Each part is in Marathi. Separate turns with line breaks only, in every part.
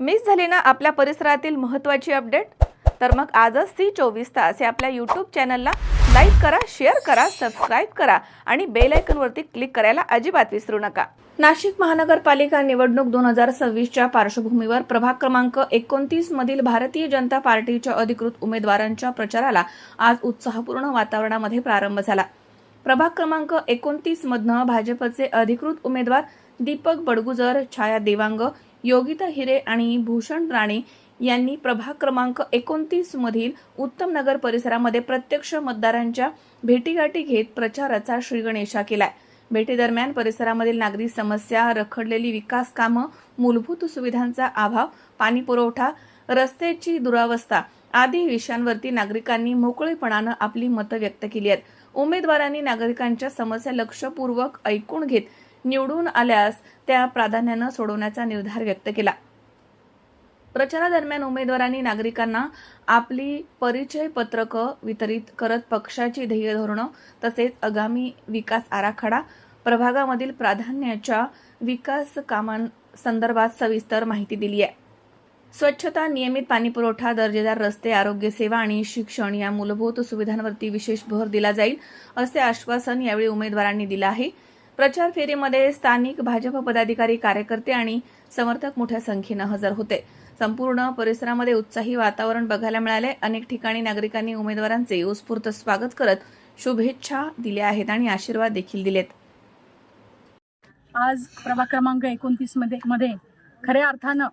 मिस झाली ना आपल्या परिसरातील महत्त्वाची अपडेट? तर मग आजच सी 24 तास या आपल्या यूट्यूब चॅनलला लाईक करा, शेअर करा, सबस्क्राईब करा आणि बेल आयकॉनवरती क्लिक करायला अजिबात विसरू नका. नाशिक महानगरपालिका निवडणूक 2026च्या पार्श्वभूमीवर प्रभाग क्रमांक 29 मधील भारतीय जनता पार्टीच्या अधिकृत उमेदवारांच्या प्रचाराला आज उत्साहपूर्ण वातावरणामध्ये प्रारंभ झाला. प्रभाग क्रमांक 29 मधनं भाजपचे अधिकृत उमेदवार दीपक बडगुजर, छाया देवांग, योगिता हिरे आणि भूषण राणे यांनी प्रभाग क्रमांक 29 मधील उत्तम नगर परिसरामध्ये प्रत्यक्ष मतदारांच्या भेटीगाठी घेत प्रचाराचा श्रीगणेशा केलाय. भेटीदरम्यान परिसरामधील नागरी समस्या, रखडलेली विकास कामं, मूलभूत सुविधांचा अभाव, पाणी पुरवठा, रस्त्याची दुरावस्था आदी विषयांवरती नागरिकांनी मोकळेपणानं आपली मतं व्यक्त केली आहेत. उमेदवारांनी नागरिकांच्या समस्या लक्षपूर्वक ऐकून घेत निवडून आल्यास त्या प्राधान्यानं सोडवण्याचा निर्धार व्यक्त केला. प्रचारादरम्यान उमेदवारांनी नागरिकांना आपली परिचय पत्रकं वितरित करत पक्षाची ध्येय धोरणं तसेच आगामी विकास आराखडा, प्रभागामधील प्राधान्याच्या विकास कामांसंदर्भात सविस्तर माहिती दिली आहे. स्वच्छता, नियमित पाणीपुरवठा, दर्जेदार रस्ते, आरोग्य सेवा आणि शिक्षण या मूलभूत सुविधांवरती विशेष भर दिला जाईल असे आश्वासन यावेळी उमेदवारांनी दिलं आहे. प्रचार फेरीमध्ये स्थानिक भाजप पदाधिकारी, कार्यकर्ते आणि समर्थक मोठ्या संख्येनं हजर होते. संपूर्ण परिसरामध्ये उत्साही वातावरण बघायला मिळाले. अनेक ठिकाणी नागरिकांनी उमेदवारांचे उत्स्फूर्त स्वागत करत शुभेच्छा दिल्या आहेत आणि आशीर्वाद देखील दिलेत.
आज प्रभाग क्रमांक 29 मध्ये खऱ्या अर्थानं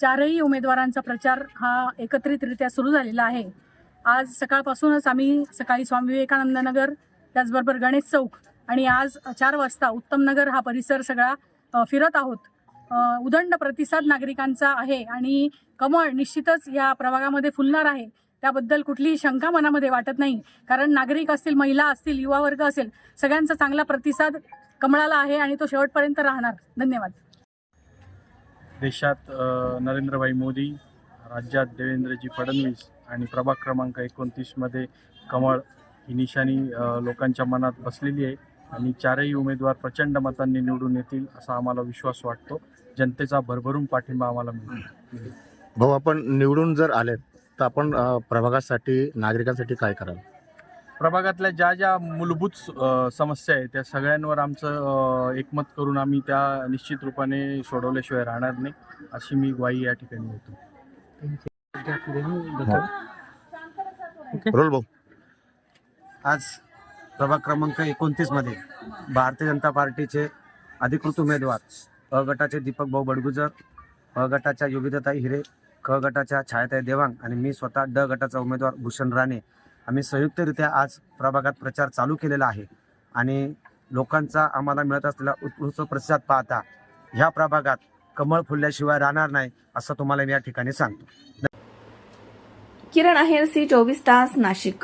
चारही उमेदवारांचा प्रचार हा एकत्रितरित्या सुरू झालेला आहे. आज सकाळपासूनच आम्ही सकाळी स्वामी विवेकानंद नगर, त्याचबरोबर गणेश चौक आणि आज 4 वाजता उत्तम नगर हा परिसर सगळा फिरत आहोत. उदंड प्रतिसाद नागरिकांचा आहे आणि कमळ निश्चितच या प्रभागामध्ये फुलणार आहे. त्याबद्दल कुठलीही शंका मनामध्ये वाटत नाही, कारण नागरिक असतील, महिला असतील, युवा वर्ग असेल, सगळ्यांचा चांगला प्रतिसाद कमळाला आहे आणि तो शेवटपर्यंत राहणार. धन्यवाद.
देशात नरेंद्रभाई मोदी, राज्यात देवेंद्रजी फडणवीस आणि प्रभाग क्रमांक 29 मध्ये कमळ ही निशाणी लोकांच्या मनात बसलेली आहे आणि चारही उमेदवार प्रचंड मतांनी निवडून येतील असा आम्हाला विश्वास वाटतो. जनतेचा भरभरून पाठिंबा आम्हाला मिळेल.
भाऊ, आपण निवडून जर आले तर आपण प्रभागासाठी, नागरिकांसाठी काय कराल?
प्रभागातल्या ज्या मूलभूत समस्या आहेत त्या सगळ्यांवर आमचं एकमत करून आम्ही त्या निश्चित रूपाने सोडवल्याशिवाय राहणार नाही अशी मी ग्वाही या ठिकाणी देतो.
रोल भाऊ.
आज प्रभाग क्रमांक 29 मध्ये भारतीय जनता पार्टीचे अधिकृत उमेदवार अ गटाचे दीपक भाऊ बडगुजर, अ गटाच्या योगिताताई हिरे, क गटाच्या छायाताई देवांग आणि मी स्वतः ड गटाचा उमेदवार भूषण राणे आम्ही संयुक्तरित्या आज प्रभागात प्रचार चालू केलेला आहे आणि लोकांचा आम्हाला मिळत असलेला उत्कृष्ट प्रतिसाद पाहता ह्या प्रभागात कमळ फुलल्याशिवाय राहणार नाही असं तुम्हाला मी या ठिकाणी सांगतो.
किरण आहेर, सी 24 तास, नाशिक.